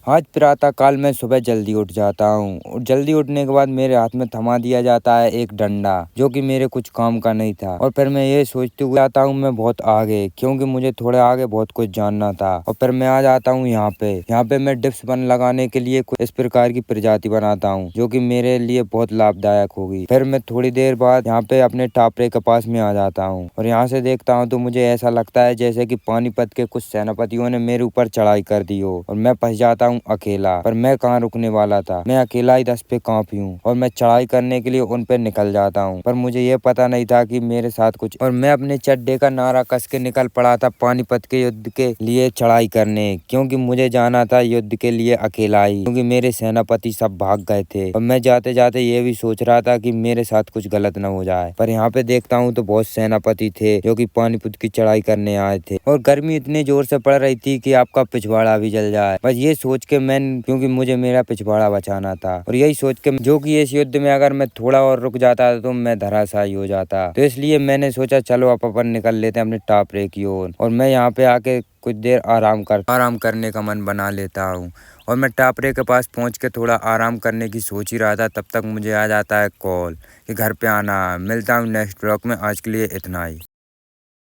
आज प्रातः काल मैं सुबह जल्दी उठ जाता हूँ और जल्दी उठने के बाद मेरे हाथ में थमा दिया जाता है एक डंडा, जो कि मेरे कुछ काम का नहीं था। और फिर मैं ये सोचते हुए आता हूँ मैं बहुत आगे, क्योंकि मुझे थोड़े आगे बहुत कुछ जानना था। और फिर मैं आ जाता हूँ यहाँ पे मैं डिप्स बन लगाने के लिए कुछ इस प्रकार की प्रजाति बनाता हूँ, जो कि मेरे लिए बहुत लाभदायक होगी। फिर मैं थोड़ी देर बाद यहाँ पे अपने टापरे के पास में आ जाता हूँ और यहाँ से देखता हूँ तो मुझे ऐसा लगता है जैसे कि पानीपत के कुछ सेनापतियों ने मेरे ऊपर चढ़ाई कर दी हो और मैं फंस जाता हूँ अकेला। पर मैं कहाँ रुकने वाला था, मैं अकेला ही दस पे कांपी हूँ और मैं चढ़ाई करने के लिए उन पे निकल जाता हूँ। पर मुझे ये पता नहीं था कि मेरे साथ कुछ, और मैं अपने चड्डे का नारा कस के निकल पड़ा था पानीपत के युद्ध के लिए चढ़ाई करने, क्योंकि मुझे जाना था युद्ध के लिए अकेला ही, क्योंकि मेरे सेनापति सब भाग गए थे। और मैं जाते जाते ये भी सोच रहा था कि मेरे साथ कुछ गलत न हो जाए। पर यहाँ पे देखता हूँ तो बहुत सेनापति थे जो कि पानीपत की चढ़ाई करने आए थे और गर्मी इतनी जोर से पड़ रही थी कि आपका पिछवाड़ा भी जल जाए। बस ये सोच के मैं, क्योंकि मुझे मेरा पिछवाड़ा बचाना था, और यही सोच के जो कि इस युद्ध में अगर मैं थोड़ा और रुक जाता तो मैं धराशायी हो जाता। तो इसलिए मैंने सोचा चलो अपन निकल लेते हैं अपने टापरे की ओर। और मैं यहाँ पे आके कुछ देर आराम करने का मन बना लेता हूँ। और मैं टापरे के पास पहुँच के थोड़ा आराम करने की सोच ही रहा था, तब तक मुझे आ जाता है कॉल कि घर पे आना। मिलता हूँ नेक्स्ट ब्लॉग में, आज के लिए इतना ही।